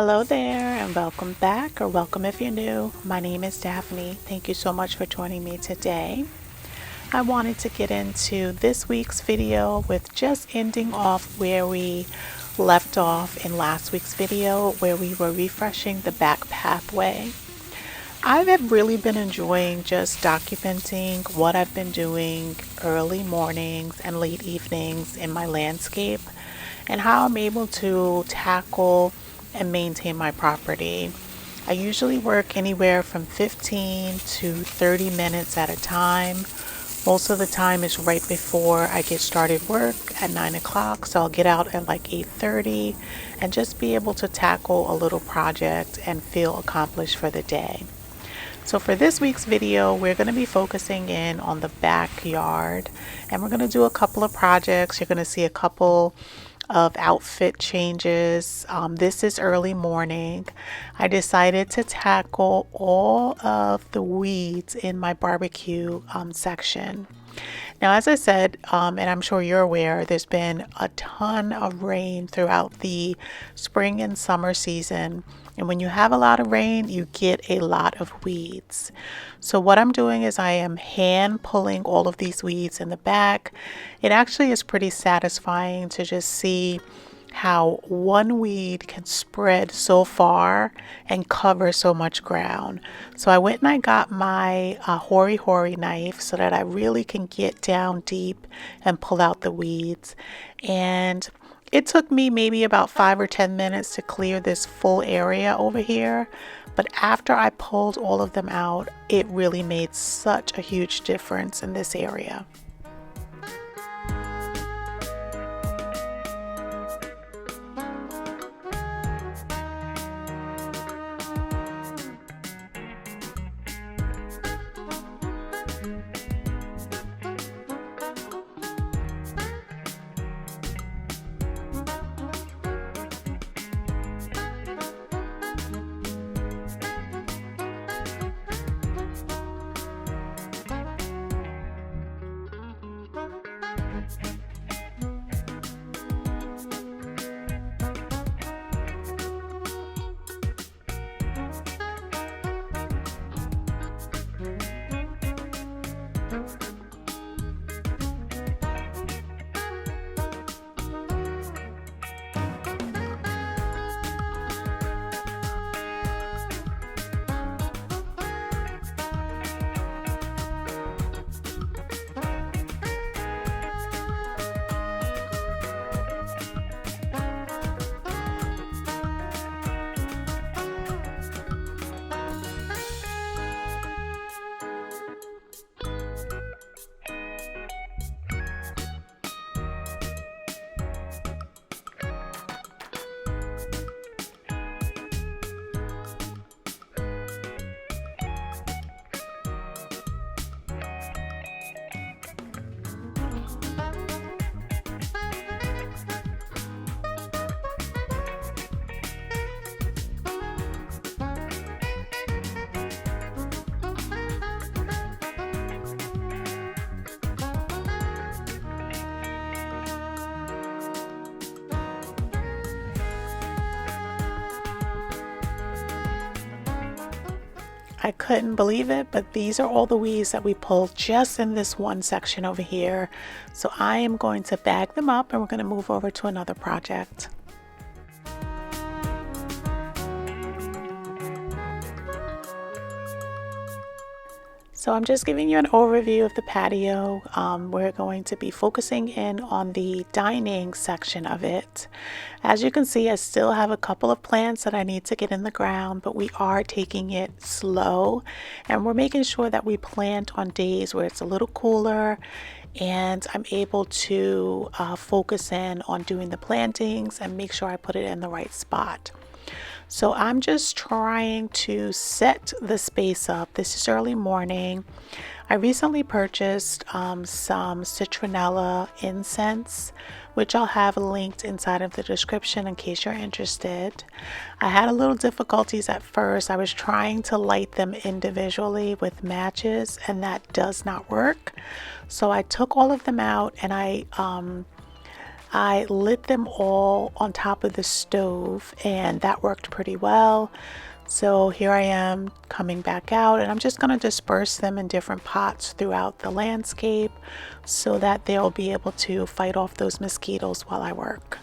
Hello there and welcome back, or welcome if you're new. My name is Daphne. Thank you so much for joining me today. I wanted to get into this week's video with just ending off where we left off in last week's video, where we were refreshing the back pathway. I have really been enjoying just documenting what I've been doing early mornings and late evenings in my landscape and how I'm able to tackle and maintain my property. I usually work anywhere from 15 to 30 minutes at a time. Most of the time is right before I get started work at 9 o'clock, so I'll get out at like 8:30 and just be able to tackle a little project and feel accomplished for the day. So for this week's video, we're going to be focusing in on the backyard, and we're going to do a couple of projects. You're going to see a couple of outfit changes. This is early morning. I decided to tackle all of the weeds in my barbecue section. Now, as I said, and I'm sure you're aware, there's been a ton of rain throughout the spring and summer season. And when you have a lot of rain, you get a lot of weeds. So what I'm doing is I am hand pulling all of these weeds in the back. It actually is pretty satisfying to just see how one weed can spread so far and cover so much ground. So I went and I got my hori knife so that I really can get down deep and pull out the weeds. And it took me maybe about 5 or 10 minutes to clear this full area over here. But after I pulled all of them out, it really made such a huge difference in this area. I couldn't believe it, but these are all the weeds that we pulled just in this one section over here. So I am going to bag them up and we're going to move over to another project. So I'm just giving you an overview of the patio. We're going to be focusing in on the dining section of it. As you can see, I still have a couple of plants that I need to get in the ground, but we are taking it slow and we're making sure that we plant on days where it's a little cooler and I'm able to focus in on doing the plantings and make sure I put it in the right spot. So I'm just trying to set the space up. This is early morning. I recently purchased some citronella incense, which I'll have linked inside of the description in case you're interested. I had a little difficulties at first. I was trying to light them individually with matches and that does not work. So I took all of them out and I I lit them all on top of the stove, and that worked pretty well. So here I am coming back out, and I'm just going to disperse them in different pots throughout the landscape so that they'll be able to fight off those mosquitoes while I work.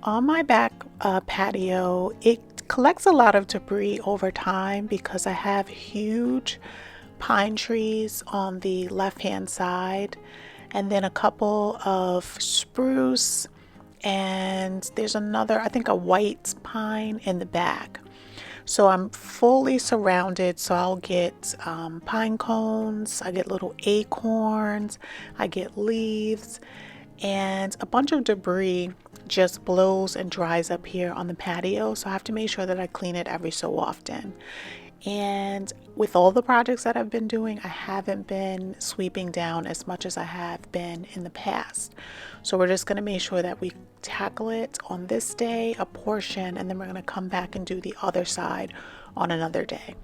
On my back patio, it collects a lot of debris over time because I have huge pine trees on the left hand side and then a couple of spruce, and there's another, I think a white pine in the back. So I'm fully surrounded. So I'll get pine cones, I get little acorns, I get leaves, and a bunch of debris just blows and dries up here on the patio. So I have to make sure that I clean it every so often. And with all the projects that I've been doing, I haven't been sweeping down as much as I have been in the past. So we're just going to make sure that we tackle it on this day, a portion, and then we're going to come back and do the other side on another day.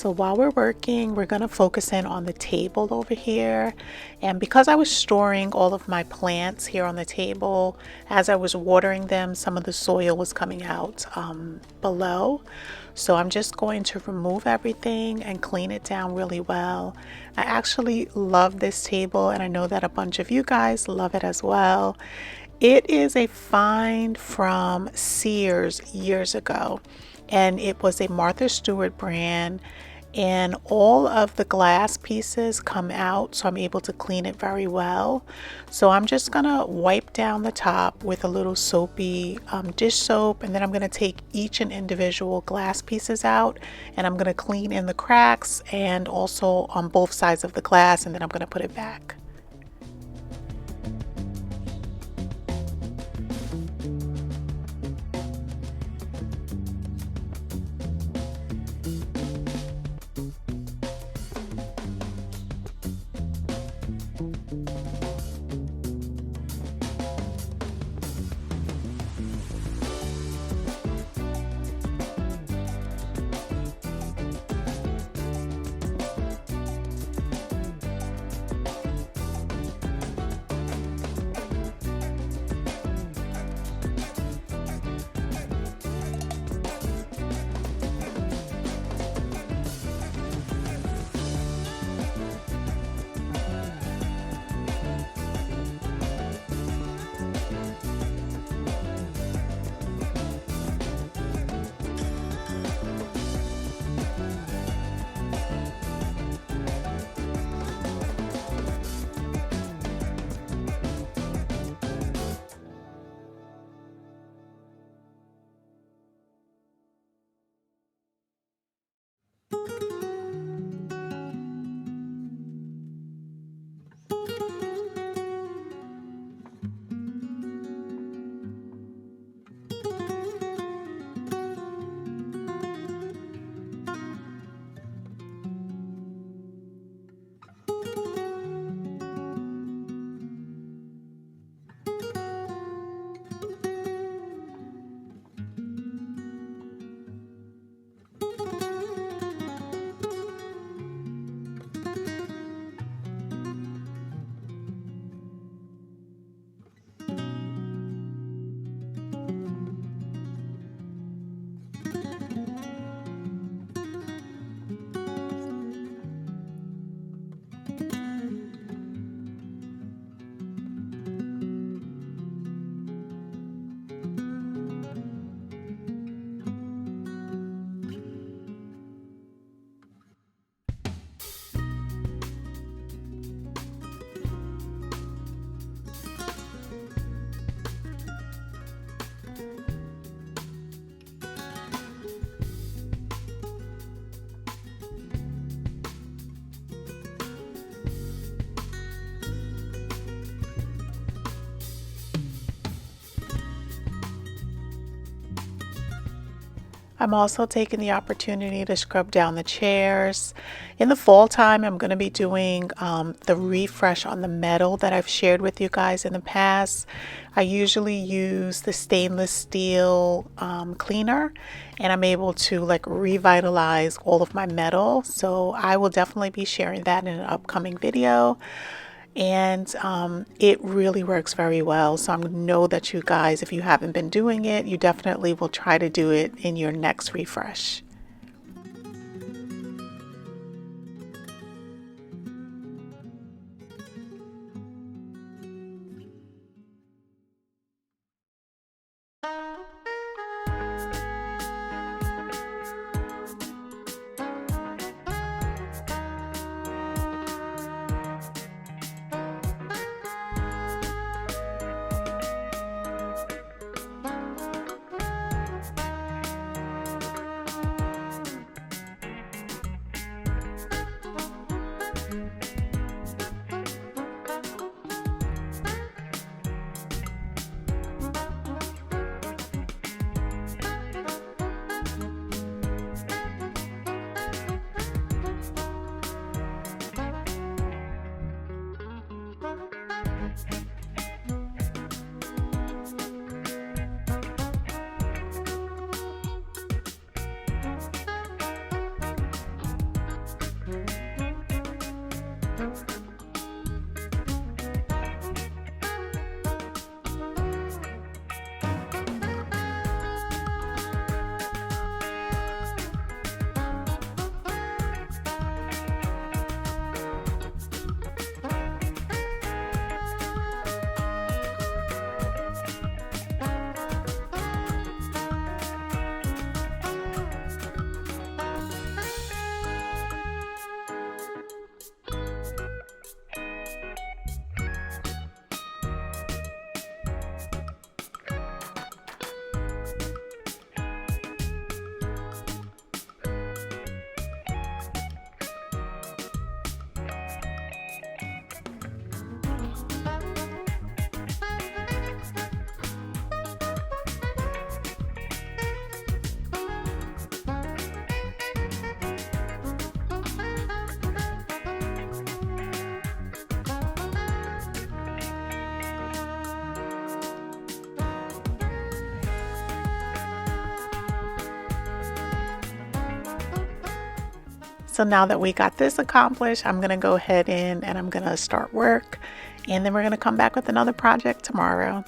So while we're working, we're going to focus in on the table over here. And because I was storing all of my plants here on the table, as I was watering them, some of the soil was coming out below. So I'm just going to remove everything and clean it down really well. I actually love this table, and I know that a bunch of you guys love it as well. It is a find from Sears years ago, and it was a Martha Stewart brand, and all of the glass pieces come out, so I'm able to clean it very well. So I'm just gonna wipe down the top with a little soapy dish soap, and then I'm gonna take each and individual glass pieces out, and I'm gonna clean in the cracks and also on both sides of the glass, and then I'm gonna put it back. I'm also taking the opportunity to scrub down the chairs. In the fall time, I'm going to be doing the refresh on the metal that I've shared with you guys in the past. I usually use the stainless steel cleaner, and I'm able to like revitalize all of my metal. So I will definitely be sharing that in an upcoming video. And it really works very well. So I know that you guys, if you haven't been doing it, you definitely will try to do it in your next refresh. So now that we got this accomplished, I'm gonna go ahead and I'm gonna start work, and then we're gonna come back with another project tomorrow.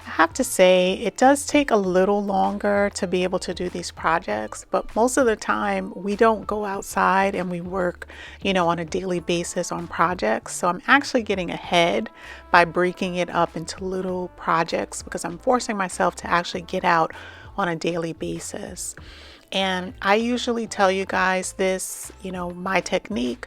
I have to say, it does take a little longer to be able to do these projects, but most of the time we don't go outside and we work, on a daily basis on projects. So I'm actually getting ahead by breaking it up into little projects because I'm forcing myself to actually get out on a daily basis. And I usually tell you guys this, my technique,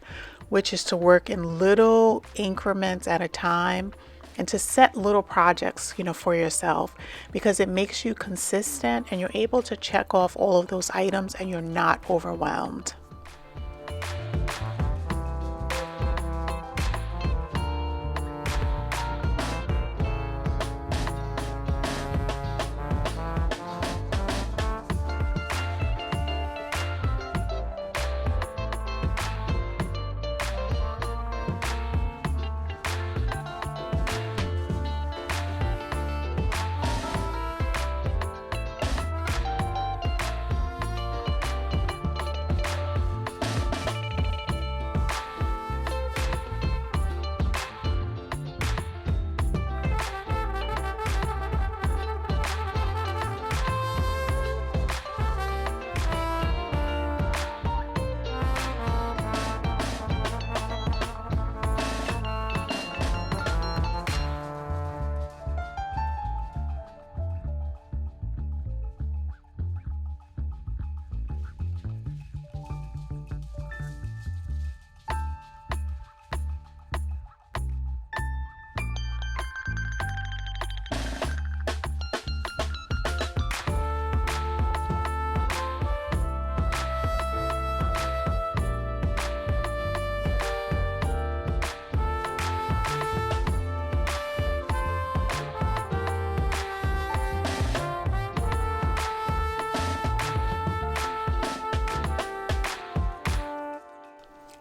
which is to work in little increments at a time and to set little projects, for yourself, because it makes you consistent and you're able to check off all of those items and you're not overwhelmed.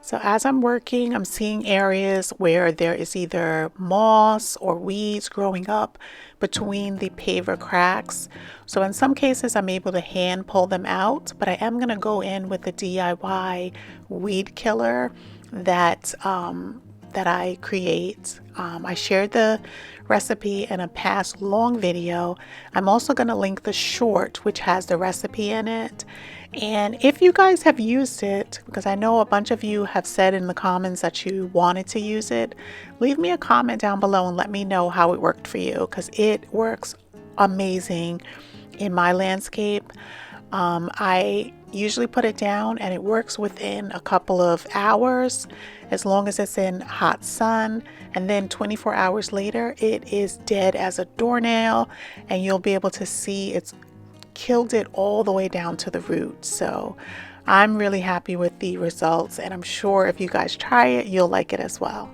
So as I'm working, I'm seeing areas where there is either moss or weeds growing up between the paver cracks. So in some cases, I'm able to hand pull them out, but I am going to go in with the DIY weed killer that I create. I shared the recipe in a past long video. I'm also going to link the short, which has the recipe in it. And if you guys have used it, because I know a bunch of you have said in the comments that you wanted to use it, leave me a comment down below and let me know how it worked for you, because it works amazing in my landscape. I usually put it down and it works within a couple of hours as long as it's in hot sun, and then 24 hours later it is dead as a doornail and you'll be able to see it's killed it all the way down to the root. So I'm really happy with the results, and I'm sure if you guys try it, you'll like it as well.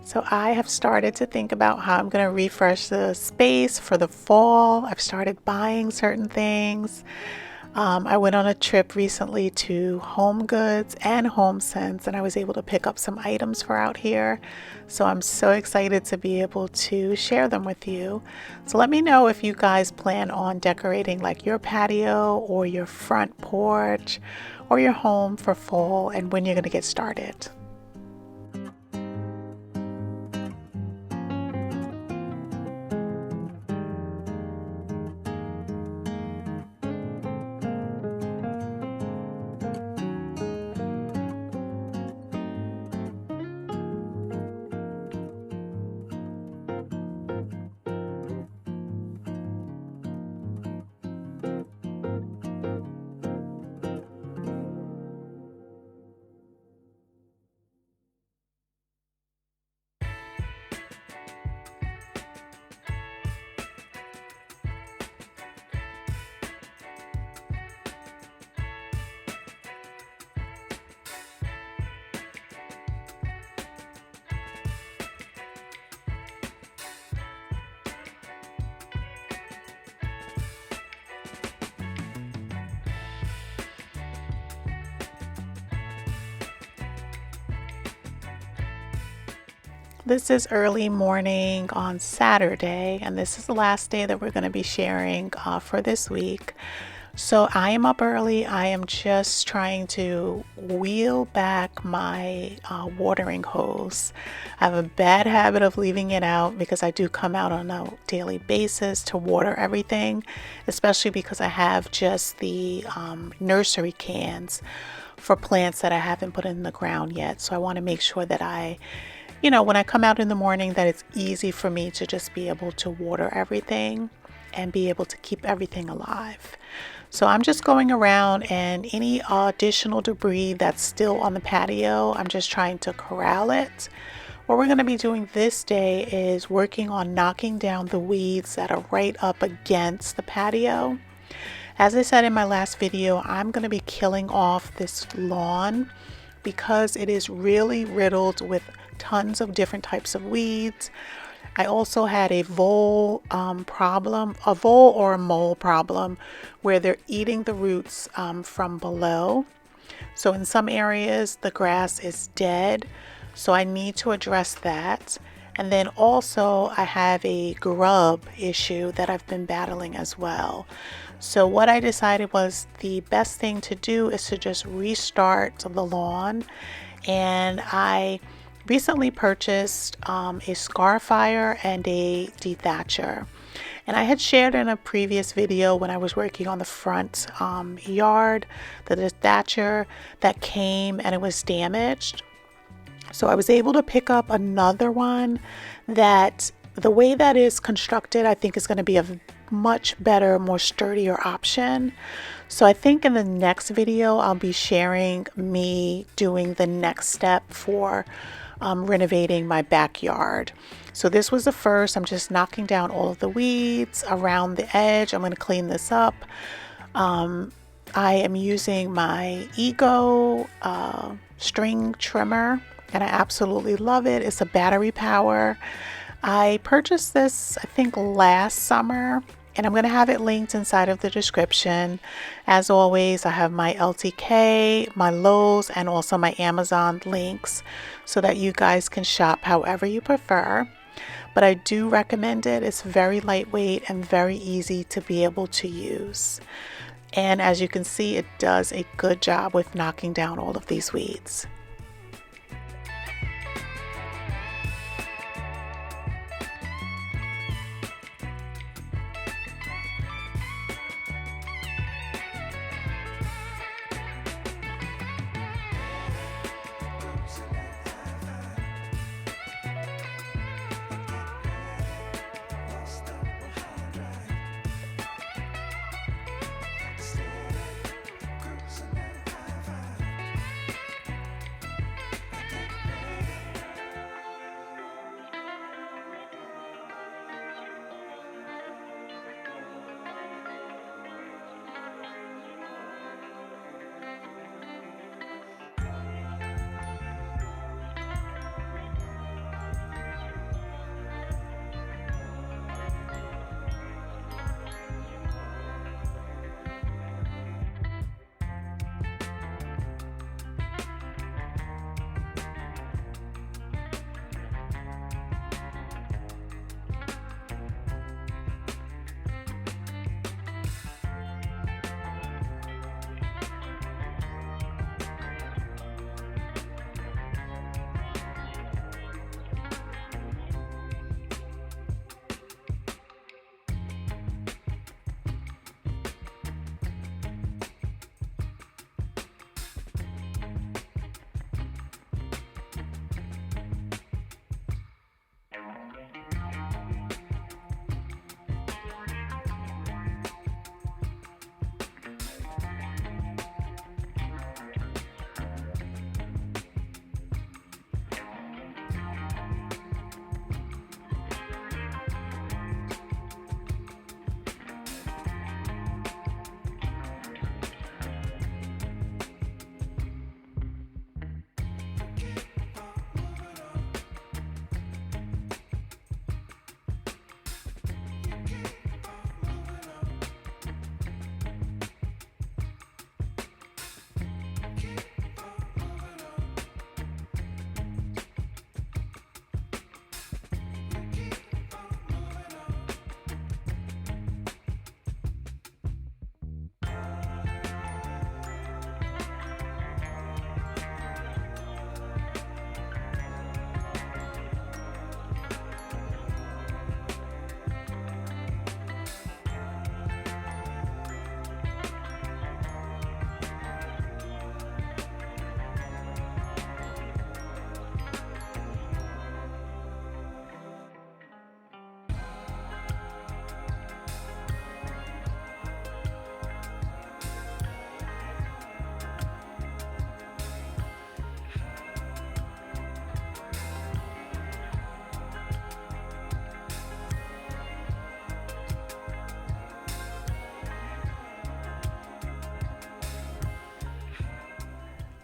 So I have started to think about how I'm going to refresh the space for the fall. I've started buying certain things. I went on a trip recently to Home Goods and HomeSense, and I was able to pick up some items for out here. So I'm so excited to be able to share them with you. So let me know if you guys plan on decorating like your patio or your front porch or your home for fall and when you're going to get started. This is early morning on Saturday, and this is the last day that we're going to be sharing for this week. So I am up early. I am just trying to wheel back my watering hose. I have a bad habit of leaving it out because I do come out on a daily basis to water everything, especially because I have just the nursery cans for plants that I haven't put in the ground yet. So I want to make sure that when I come out in the morning, that it's easy for me to just be able to water everything and be able to keep everything alive. So I'm just going around, and any additional debris that's still on the patio, I'm just trying to corral it. What we're going to be doing this day is working on knocking down the weeds that are right up against the patio. As I said in my last video, I'm going to be killing off this lawn because it is really riddled with tons of different types of weeds. I also had a vole or a mole problem where they're eating the roots from below. So in some areas the grass is dead, so I need to address that. And then also I have a grub issue that I've been battling as well. So what I decided was the best thing to do is to just restart the lawn. And I recently purchased a scarifier and a dethatcher. And I had shared in a previous video when I was working on the front yard, the dethatcher that came and it was damaged. So I was able to pick up another one that the way that is constructed, I think is going to be a much better, more sturdier option. So I think in the next video, I'll be sharing me doing the next step for renovating my backyard. So this was the first. I'm just knocking down all of the weeds around the edge. I'm going to clean this up. I am using my Ego string trimmer, and I absolutely love it. It's a battery power. I purchased this, I think, last summer, and I'm going to have it linked inside of the description. As always, I have my LTK, my Lowe's, and also my Amazon links so that you guys can shop however you prefer. But I do recommend it. It's very lightweight and very easy to be able to use. And as you can see, it does a good job with knocking down all of these weeds.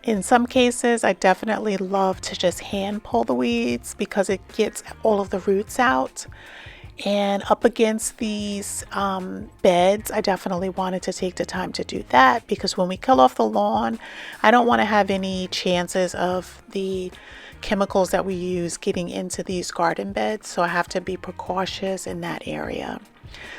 In some cases, I definitely love to just hand pull the weeds because it gets all of the roots out. And up against these beds, I definitely wanted to take the time to do that because when we kill off the lawn, I don't want to have any chances of the chemicals that we use getting into these garden beds. So I have to be precautious in that area.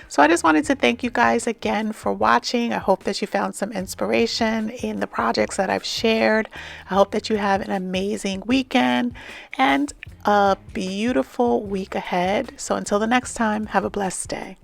So I just wanted to thank you guys again for watching. I hope that you found some inspiration in the projects that I've shared. I hope that you have an amazing weekend and a beautiful week ahead. So until the next time, have a blessed day.